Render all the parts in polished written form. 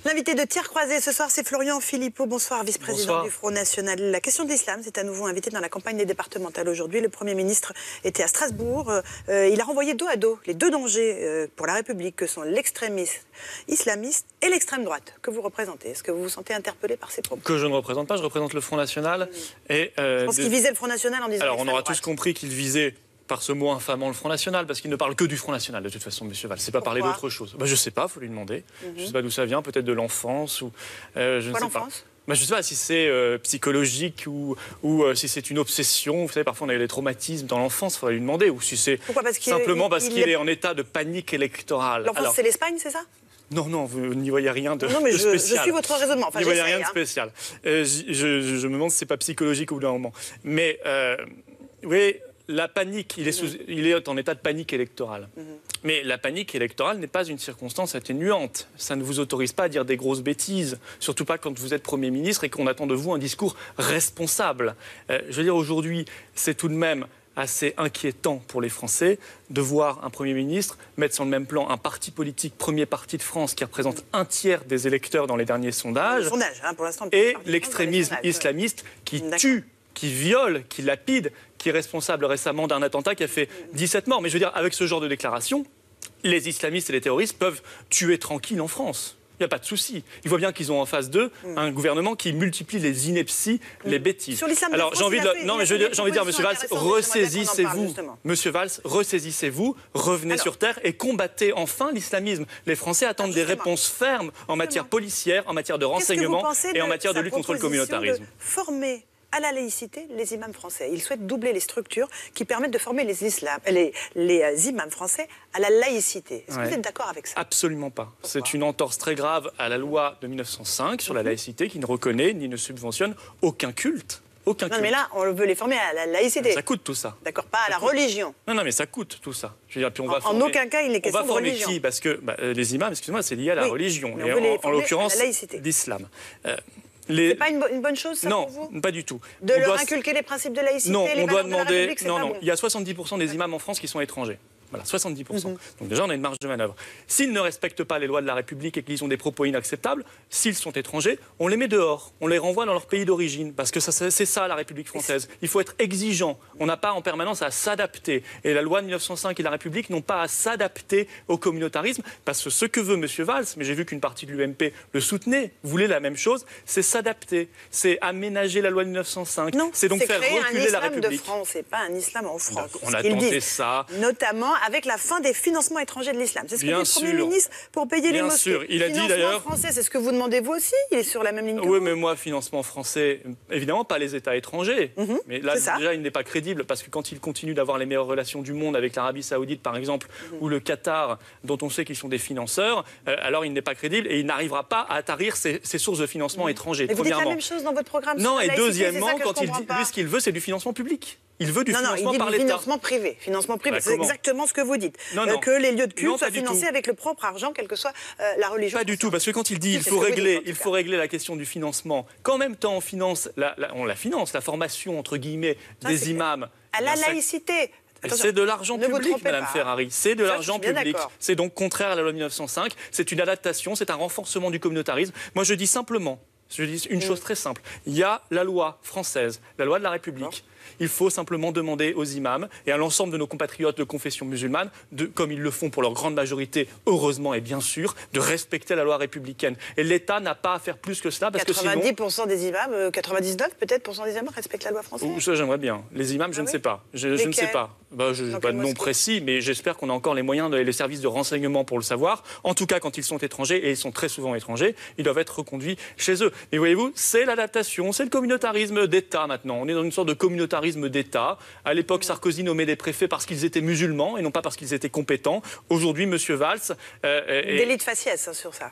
L'invité de Tiers Croisé ce soir, c'est Florian Philippot. Bonsoir, vice-président du Front National. La question de l'islam, c'est à nouveau invité dans la campagne des départementales aujourd'hui. Le Premier ministre était à Strasbourg. Il a renvoyé dos à dos les deux dangers pour la République que sont l'extrémisme islamiste et l'extrême droite que vous représentez. Est-ce que vous vous sentez interpellé par ces propos? Que je ne représente pas, je représente le Front National. Et, je pense qu'il visait le Front National en disant. Alors on aura tous compris qu'il visait par ce mot infamant le Front National, parce qu'il ne parle que du Front National, de toute façon, M. Valls. C'est pas parler d'autre chose. Je ne sais pas, il faut lui demander. Je ne sais pas d'où ça vient, peut-être de l'enfance ou... je ne sais pas. Je ne sais pas si c'est psychologique ou si c'est une obsession. Vous savez, parfois on a eu des traumatismes dans l'enfance, il faudrait lui demander. Ou si c'est simplement parce qu'il est en état de panique électorale. L'enfance, c'est l'Espagne, c'est ça? Non, non, vous n'y voyez rien de, non, mais de spécial. Je suis votre raisonnement. Enfin, vous n'y voyez rien de spécial. Je me demande si ce n'est pas psychologique au bout d'un moment. Mais, vous voyez... La panique, il est en état de panique électorale. Mais la panique électorale n'est pas une circonstance atténuante. Ça ne vous autorise pas à dire des grosses bêtises, surtout pas quand vous êtes Premier ministre et qu'on attend de vous un discours responsable. Je veux dire, aujourd'hui, c'est tout de même assez inquiétant pour les Français de voir un Premier ministre mettre sur le même plan un parti politique, premier parti de France, qui représente un tiers des électeurs dans les derniers sondages, pour l'instant, et l'extrémisme islamiste qui tue, qui viole, qui lapide, qui est responsable récemment d'un attentat qui a fait 17 morts. Mais je veux dire, avec ce genre de déclaration, les islamistes et les terroristes peuvent tuer tranquille en France. Il n'y a pas de souci. Ils voient bien qu'ils ont en face d'eux un gouvernement qui multiplie les inepties, les bêtises. Alors j'ai envie de dire, Monsieur Valls, ressaisissez-vous. Monsieur Valls, ressaisissez-vous, revenez sur terre et combattez enfin l'islamisme. Les Français attendent des réponses fermes en matière policière, en matière de renseignement et en matière de lutte contre le communautarisme. Former à la laïcité les imams français. Ils souhaitent doubler les structures qui permettent de former les imams français à la laïcité. Est-ce que vous êtes d'accord avec ça? Absolument pas. C'est une entorse très grave à la loi de 1905 sur la laïcité qui ne reconnaît ni ne subventionne aucun culte. Aucun culte. Mais là, on veut les former à la laïcité. Ça coûte tout ça. D'accord, pas à la religion. Non, mais ça coûte tout ça. Je veux dire, puis on va en aucun cas, il n'est question de religion. On va former qui? Parce que les imams, excusez-moi, c'est lié à la religion. Et en l'occurrence, l'islam. C'est pas une bonne chose, ça, pour vous? Non, pas du tout. De leur inculquer les principes de laïcité, les valeurs de la République, c'est pas bon. Il y a 70% des imams en France qui sont étrangers. Voilà, 70%. Donc déjà, on a une marge de manœuvre. S'ils ne respectent pas les lois de la République et qu'ils ont des propos inacceptables, s'ils sont étrangers, on les met dehors. On les renvoie dans leur pays d'origine. Parce que c'est ça, la République française. Il faut être exigeant. On n'a pas en permanence à s'adapter. Et la loi de 1905 et la République n'ont pas à s'adapter au communautarisme. Parce que ce que veut M. Valls, mais j'ai vu qu'une partie de l'UMP le soutenait, voulait la même chose, c'est s'adapter. C'est aménager la loi de 1905. C'est donc faire reculer la République. Un islam de France, c'est pas un islam en France. On a tenté ça. Notamment avec la fin des financements étrangers de l'islam. C'est ce que dit le Premier ministre pour payer les mosquées. Bien sûr, il a dit d'ailleurs... Financement français, c'est ce que vous demandez vous aussi? Il est sur la même ligne que vous? Oui, mais moi, financement français, évidemment pas les États étrangers. Mais là, déjà, il n'est pas crédible parce que quand il continue d'avoir les meilleures relations du monde avec l'Arabie Saoudite, par exemple, ou le Qatar, dont on sait qu'ils sont des financeurs, alors il n'est pas crédible et il n'arrivera pas à tarir ses sources de financement étrangers. Mais vous dites la même chose dans votre programme? Non, et deuxièmement, quand il dit, lui, ce qu'il veut, c'est du financement public. Il veut du financement par l'État. Financement privé. Financement privé, c'est exactement ce que vous dites. Que les lieux de culte soient financés avec le propre argent, quelle que soit la religion. Pas du tout, parce que quand il dit il faut régler la question du financement, qu'en même temps on finance la formation, entre guillemets, des imams. À la laïcité. C'est de l'argent public, Madame Ferrari. C'est de l'argent public. C'est donc contraire à la loi de 1905. C'est une adaptation, c'est un renforcement du communautarisme. Moi, je dis simplement, une chose très simple. Il y a la loi française, la loi de la République. Il faut simplement demander aux imams et à l'ensemble de nos compatriotes de confession musulmane, comme ils le font pour leur grande majorité, heureusement et bien sûr, de respecter la loi républicaine. Et l'État n'a pas à faire plus que cela parce que sinon... 90% des imams, 99 peut-être % des imams respectent la loi française. Ça, j'aimerais bien. Les imams, je ne sais pas. Je ne sais pas. Je n'ai pas de nom précis, mais j'espère qu'on a encore les moyens, les services de renseignement pour le savoir. En tout cas, quand ils sont étrangers, et ils sont très souvent étrangers, ils doivent être reconduits chez eux. Mais voyez-vous, c'est l'adaptation, c'est le communautarisme d'État maintenant. On est dans une sorte de communautarisme d'État. À l'époque, Sarkozy nommait des préfets parce qu'ils étaient musulmans et non pas parce qu'ils étaient compétents. Aujourd'hui, M. Valls... Délit de faciès sur ça.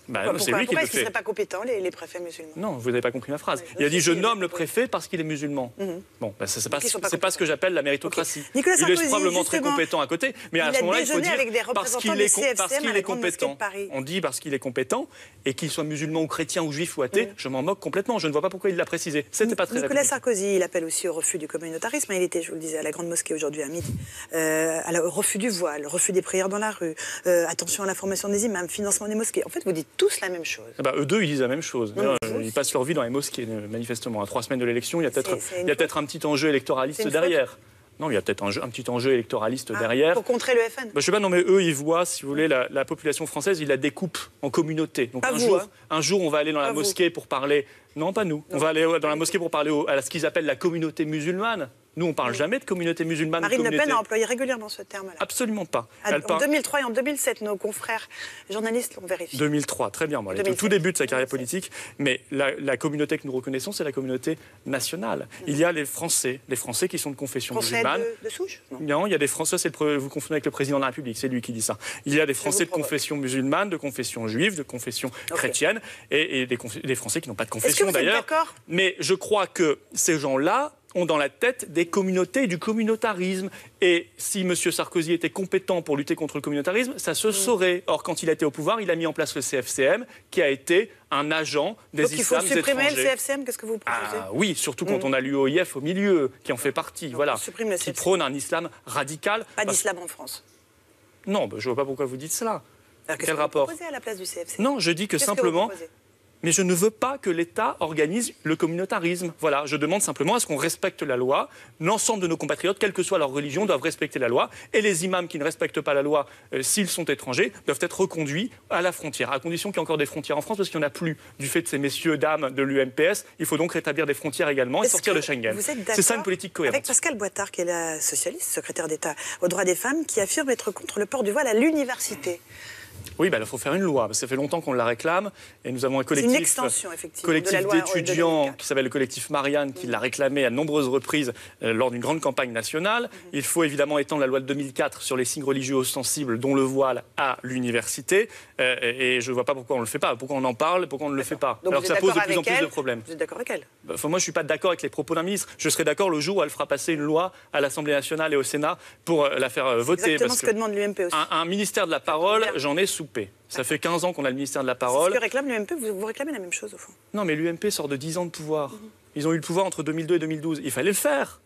Pourquoi est-ce qu'ils ne seraient pas compétents, les préfets musulmans? Non, vous n'avez pas compris ma phrase. Il a dit « je nomme le préfet parce qu'il est musulman ». Bon, c'est pas ce que j'appelle la méritocratie. Il est probablement très compétent à côté, mais à ce moment-là, il faut dire parce qu'il est compétent. On dit parce qu'il est compétent, et qu'il soit musulman ou chrétien ou juif ou athée, je m'en moque complètement. Je ne vois pas pourquoi il l'a précisé. C'était pas très Nicolas Sarkozy, il appelle aussi au refus du communautarisme. Il était, je vous le disais, à la Grande Mosquée aujourd'hui à midi. Au refus du voile, refus des prières dans la rue, attention à la formation des imams, financement des mosquées. En fait, vous dites tous la même chose. Eux deux, ils disent la même chose. Ils passent leur vie dans les mosquées, manifestement. À 3 semaines de l'élection, il y a peut-être un petit enjeu électoraliste derrière. Non, il y a peut-être un petit enjeu électoraliste derrière. Pour contrer le FN. Je sais pas, non, mais eux, ils voient, si vous voulez, la population française, ils la découpent en communautés. Donc un jour, on va aller dans la mosquée pour parler... Non, pas nous. On va aller dans la mosquée pour parler à ce qu'ils appellent la communauté musulmane. Nous, on ne parle jamais de communauté musulmane. Marine Le Pen a employé régulièrement ce terme-là. Absolument pas. En 2003 et en 2007, nos confrères journalistes l'ont vérifié. 2003, très bien. Bon, au tout début de sa carrière politique. Mais la communauté que nous reconnaissons, c'est la communauté nationale. Il y a les Français qui sont de confession musulmane. De souche? Non, il y a des Français, vous confondez avec le président de la République, c'est lui qui dit ça. Il y a des Français de confession musulmane, de confession juive, de confession chrétienne, et des Français qui n'ont pas de confession d'ailleurs. Mais je crois que ces gens-là ont dans la tête des communautés et du communautarisme. Et si M. Sarkozy était compétent pour lutter contre le communautarisme, ça se saurait. Or, quand il a été au pouvoir, il a mis en place le CFCM, qui a été un agent des islams étrangers. Donc il faut supprimer le CFCM, qu'est-ce que vous proposez? Oui, surtout quand on a l'UOIF au milieu, qui en fait partie, qui prône un islam radical. Pas d'islam en France? Non, je ne vois pas pourquoi vous dites cela. Quel rapport? Qu'est-ce que vous proposez à la place du CFCM? Non, je dis que simplement... Mais je ne veux pas que l'État organise le communautarisme. Voilà, je demande simplement à ce qu'on respecte la loi. L'ensemble de nos compatriotes, quelle que soit leur religion, doivent respecter la loi. Et les imams qui ne respectent pas la loi, s'ils sont étrangers, doivent être reconduits à la frontière, à condition qu'il y ait encore des frontières en France, parce qu'il n'y en a plus du fait de ces messieurs, dames de l'UMPS. Il faut donc rétablir des frontières également et sortir de Schengen. C'est ça une politique cohérente. Avec Pascale Boitard, qui est la socialiste, secrétaire d'État aux droits des femmes, qui affirme être contre le port du voile à l'université. Oui, il faut faire une loi. Ça fait longtemps qu'on la réclame. Et nous avons un collectif d'étudiants qui s'appelle le collectif Marianne, qui l'a réclamé à de nombreuses reprises lors d'une grande campagne nationale. Il faut évidemment étendre la loi de 2004 sur les signes religieux ostensibles, dont le voile, à l'université. Et je ne vois pas pourquoi on ne le fait pas. Pourquoi on en parle, pourquoi on ne le fait pas. Donc alors que ça pose de plus en plus de problèmes. Vous êtes d'accord avec elle? Moi, je ne suis pas d'accord avec les propos d'un ministre. Je serai d'accord le jour où elle fera passer une loi à l'Assemblée nationale et au Sénat pour la faire voter. Exactement ce que demande l'UMP aussi. Un ministère de la parole, j'en ai soupé. Ça fait 15 ans qu'on a le ministère de la parole. C'est ce que réclame l'UMP, vous réclamez la même chose au fond. Non, mais l'UMP sort de 10 ans de pouvoir. Ils ont eu le pouvoir entre 2002 et 2012. Il fallait le faire.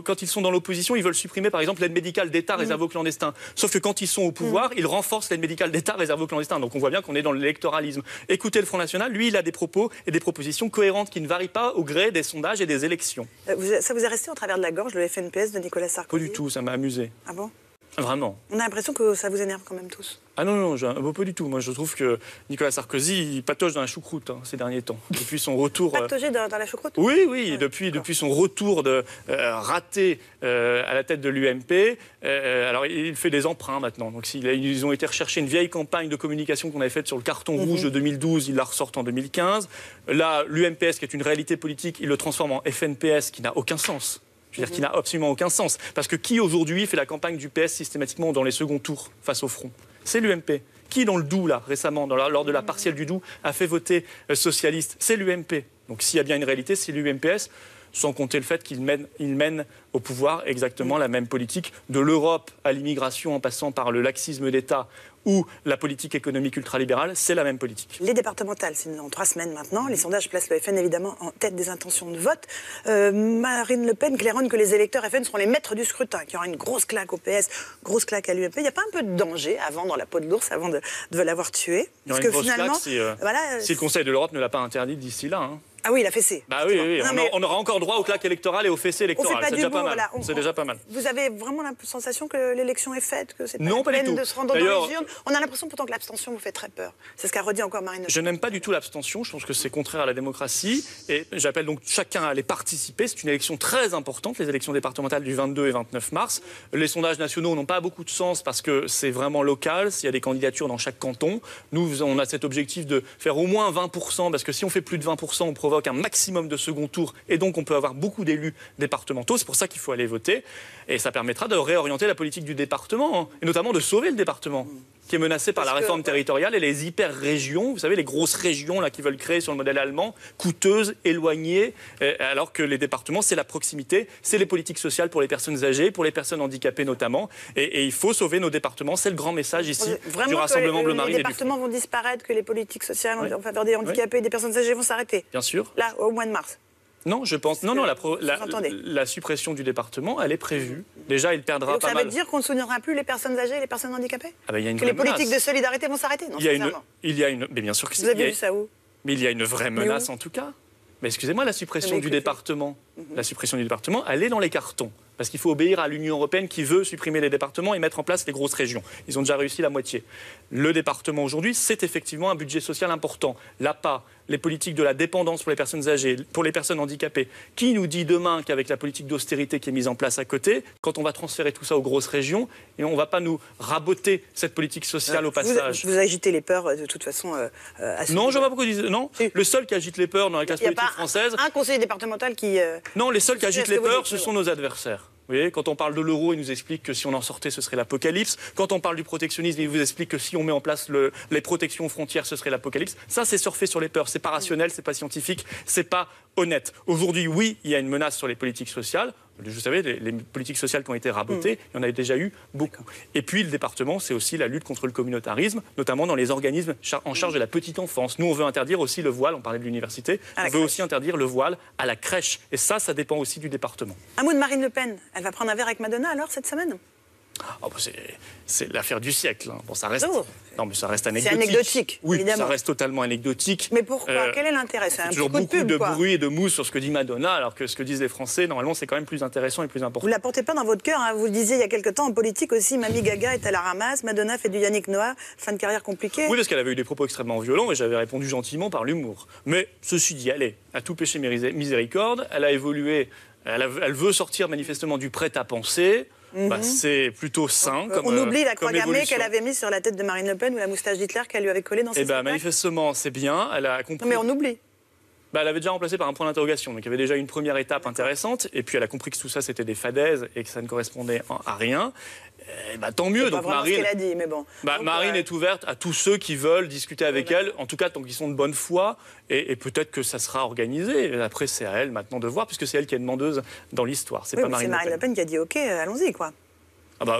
Quand ils sont dans l'opposition, ils veulent supprimer par exemple l'aide médicale d'État réservée aux clandestins. Sauf que quand ils sont au pouvoir, ils renforcent l'aide médicale d'État réservée aux clandestins. Donc on voit bien qu'on est dans l'électoralisme. Écoutez le Front National, lui il a des propos et des propositions cohérentes qui ne varient pas au gré des sondages et des élections. Ça vous est resté au travers de la gorge, le FNPS de Nicolas Sarkozy? Pas du tout, ça m'a amusé. Ah bon? Vraiment. On a l'impression que ça vous énerve quand même tous. Ah non, pas du tout. Moi, je trouve que Nicolas Sarkozy, il patauge dans la choucroute ces derniers temps. Depuis son retour... Patauger dans la choucroute? Oui, depuis son retour raté à la tête de l'UMP. Alors, il fait des emprunts maintenant. Donc, ils ont été rechercher une vieille campagne de communication qu'on avait faite sur le carton rouge de 2012. Ils la ressortent en 2015. Là, l'UMPS, qui est une réalité politique, il le transforme en FNPS, qui n'a aucun sens. Je veux dire, qui n'a absolument aucun sens. Parce que qui aujourd'hui fait la campagne du PS systématiquement dans les seconds tours face au front? C'est l'UMP. Qui dans le Doubs, là, récemment, lors de la partielle du Doubs, a fait voter socialiste? C'est l'UMP. Donc s'il y a bien une réalité, c'est l'UMPS, sans compter le fait qu'il mène au pouvoir exactement la même politique, de l'Europe à l'immigration en passant par le laxisme d'État ou la politique économique ultralibérale, c'est la même politique. Les départementales, c'est dans 3 semaines maintenant. Les sondages placent le FN évidemment en tête des intentions de vote. Marine Le Pen claironne que les électeurs FN seront les maîtres du scrutin, qu'il y aura une grosse claque au PS, grosse claque à l'UMP. Il n'y a pas un peu de danger avant dans la peau de l'ours, avant de l'avoir tué? Parce que finalement, si le Conseil de l'Europe ne l'a pas interdit d'ici là. Ah oui, il a fessé. Oui. On aura encore droit aux claques électorales et aux fessées électorales. C'est déjà pas mal. C'est déjà pas mal. Vous avez vraiment la sensation que l'élection est faite, que c'est pas la peine de se rendre dans les urnes? On a l'impression pourtant que l'abstention vous fait très peur. C'est ce qu'a redit encore Marine Le Pen. Je n'aime pas du tout l'abstention. Je pense que c'est contraire à la démocratie. Et j'appelle donc chacun à aller participer. C'est une élection très importante, les élections départementales du 22 et 29 mars. Les sondages nationaux n'ont pas beaucoup de sens parce que c'est vraiment local. S'il y a des candidatures dans chaque canton. Nous, on a cet objectif de faire au moins 20%, parce que si on fait plus de 20%, on provoque un maximum de second tour et donc on peut avoir beaucoup d'élus départementaux. C'est pour ça qu'il faut aller voter et ça permettra de réorienter la politique du département et notamment de sauver le département qui est menacé par la réforme territoriale et les hyper-régions, vous savez, les grosses régions là, qui veulent créer sur le modèle allemand, coûteuses, éloignées, alors que les départements, c'est la proximité, c'est les politiques sociales pour les personnes âgées, pour les personnes handicapées notamment, et il faut sauver nos départements. C'est le grand message ici du Rassemblement Bleu Marine. Les départements vont disparaître, que les politiques sociales en faveur des handicapés et des personnes âgées vont s'arrêter? Bien sûr. Là, au mois de mars? Non, je pense. Non, la suppression du département, elle est prévue. Déjà, il perdra donc pas mal. Ça veut dire qu'on ne soutiendra plus les personnes âgées et les personnes handicapées? Il y a une que les politiques de solidarité vont s'arrêter? Non, mais bien sûr que vous avez vu ça où? Mais il y a une vraie menace en tout cas. Mais excusez-moi, la suppression du département, elle est dans les cartons. Parce qu'il faut obéir à l'Union européenne qui veut supprimer les départements et mettre en place les grosses régions. Ils ont déjà réussi la moitié. Le département aujourd'hui, c'est effectivement un budget social important. L'APA, les politiques de la dépendance pour les personnes âgées, pour les personnes handicapées. Qui nous dit demain qu'avec la politique d'austérité qui est mise en place à côté, quand on va transférer tout ça aux grosses régions, et on ne va pas nous raboter cette politique sociale au passage? Vous agitez les peurs de toute façon non, je ne vois pas pourquoi vous dites non. Si. Le seul qui agite les peurs dans la classe politique française... un conseiller départemental qui... non, les seuls qui agitent les peurs, ce sont nos adversaires. Vous voyez, quand on parle de l'euro, il nous explique que si on en sortait, ce serait l'apocalypse. Quand on parle du protectionnisme, il vous explique que si on met en place les protections aux frontières, ce serait l'apocalypse. Ça, c'est surfer sur les peurs. C'est pas rationnel, c'est pas scientifique, c'est pas honnête. Aujourd'hui, oui, il y a une menace sur les politiques sociales. Vous savez, les politiques sociales qui ont été rabotées, il y en a déjà eu beaucoup. Et puis, le département, c'est aussi la lutte contre le communautarisme, notamment dans les organismes en charge de la petite enfance. Nous, on veut interdire aussi le voile, on parlait de l'université, on veut aussi interdire le voile à la crèche. Et ça dépend aussi du département. Un mot de Marine Le Pen. Elle va prendre un verre avec Madonna, alors, cette semaine? Oh, c'est l'affaire du siècle. Bon, ça reste... Non, mais ça reste anecdotique. C'est anecdotique, oui, évidemment. Ça reste totalement anecdotique. Mais pourquoi? Quel est l'intérêt? C'est toujours beaucoup de bruit et de mousse sur ce que dit Madonna, alors que ce que disent les Français, normalement, c'est quand même plus intéressant et plus important. Vous ne la portez pas dans votre cœur, hein. Vous le disiez il y a quelque temps, en politique aussi, Mamie Gaga est à la ramasse, Madonna fait du Yannick Noah, fin de carrière compliquée. Oui, parce qu'elle avait eu des propos extrêmement violents et j'avais répondu gentiment par l'humour. Mais ceci dit, allez, à tout péché miséricorde, elle a évolué, elle veut sortir manifestement du prêt-à-penser. C'est plutôt sain. On oublie la croix gammée qu'elle avait mise sur la tête de Marine Le Pen ou la moustache d'Hitler qu'elle lui avait collée dans ses spectacles. Manifestement, c'est bien. Elle a compris. Non, mais on oublie. Elle avait déjà remplacé par un point d'interrogation. Donc il y avait déjà une première étape intéressante. Et puis elle a compris que tout ça, c'était des fadaises et que ça ne correspondait à rien. Tant mieux. Donc Marine, ce qu'elle a dit, mais bon. Marine est ouverte à tous ceux qui veulent discuter avec elle, en tout cas tant qu'ils sont de bonne foi, et peut-être que ça sera organisé. Et après, c'est à elle maintenant de voir, puisque c'est elle qui est demandeuse dans l'histoire. C'est pas Marine Le Pen qui a dit OK, allons-y, quoi.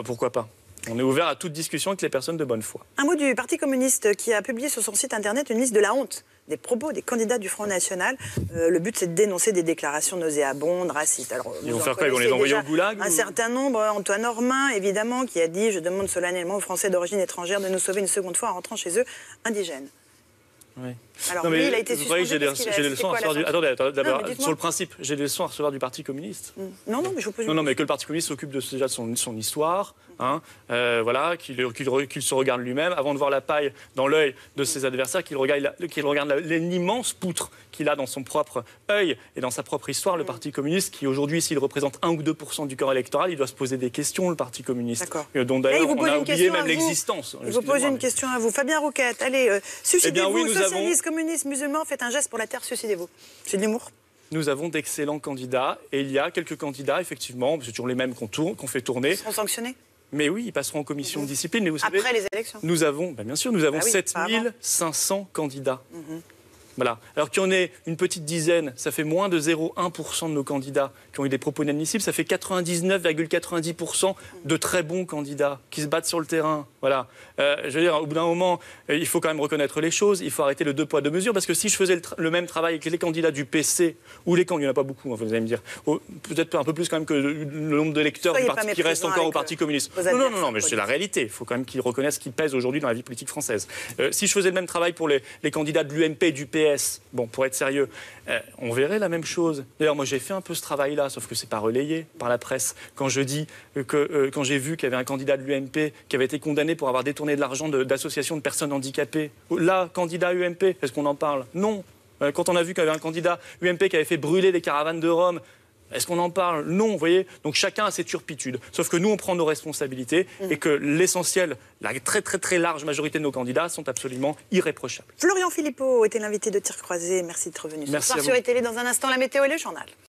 Pourquoi pas. On est ouvert à toute discussion avec les personnes de bonne foi. Un mot du Parti communiste qui a publié sur son site internet une liste de la honte des propos des candidats du Front National. Le but, c'est de dénoncer des déclarations nauséabondes, racistes. Alors, ils vont faire quoi? Ils vont les envoyer au goulag? Un certain nombre. Antoine Ormin, évidemment, qui a dit « Je demande solennellement aux Français d'origine étrangère de nous sauver une seconde fois en rentrant chez eux indigènes ». Oui. Alors lui, il a été suspendu. J'ai des leçons à recevoir Attendez, d'abord, sur le principe, j'ai des leçons à recevoir du Parti communiste. Non, mais je vous pose Non, mais que le Parti communiste s'occupe déjà de son histoire, voilà, qu'il se regarde lui-même, avant de voir la paille dans l'œil de ses adversaires, qu'il regarde l'immense poutre qu'il a dans son propre œil et dans sa propre histoire. Le Parti communiste, qui aujourd'hui, s'il représente 1 ou 2% du corps électoral, il doit se poser des questions, le Parti communiste. Dont d'ailleurs, on a oublié même l'existence. Je vous pose une question à vous. Fabien Rouquette, allez, suicidez-vous, socialistes, communistes, musulmans, faites un geste pour la terre, suicidez-vous. C'est de l'humour. Nous avons d'excellents candidats et il y a quelques candidats, effectivement, c'est toujours les mêmes qu'on fait tourner. Ils seront sanctionnés? Mais oui, ils passeront en commission de discipline. Mais vous savez, après les élections? Nous avons, bien sûr, 7500 candidats. Voilà. Alors qu'il y en ait une petite dizaine, ça fait moins de 0,1% de nos candidats qui ont eu des propos inadmissibles. Ça fait 99,90% de très bons candidats qui se battent sur le terrain. Voilà. Je veux dire, au bout d'un moment, il faut quand même reconnaître les choses. Il faut arrêter le 2 poids 2 mesures. Parce que si je faisais le même travail avec les candidats du PC ou les candidats, il n'y en a pas beaucoup, vous allez me dire, peut-être un peu plus quand même que le nombre d'électeurs du parti qui restent encore au Parti communiste. Non, mais c'est la réalité. Il faut quand même qu'ils reconnaissent ce qui pèse aujourd'hui dans la vie politique française. Si je faisais le même travail pour les candidats de l'UMP et du PS, bon, pour être sérieux, on verrait la même chose. D'ailleurs, moi, j'ai fait un peu ce travail-là, sauf que c'est pas relayé par la presse. Quand je dis quand j'ai vu qu'il y avait un candidat de l'UMP qui avait été condamné pour avoir détourné de l'argent d'associations de personnes handicapées, là, candidat UMP, est-ce qu'on en parle? Non. Quand on a vu qu'il y avait un candidat UMP qui avait fait brûler des caravanes de Rome, est-ce qu'on en parle? Non, vous voyez. Donc chacun a ses turpitudes. Sauf que nous, on prend nos responsabilités et que l'essentiel, la très très très large majorité de nos candidats sont absolument irréprochables. Florian Philippot était l'invité de Tir Croisé. Merci d'être revenu ce soir sur RTL. Dans un instant, la météo et le journal.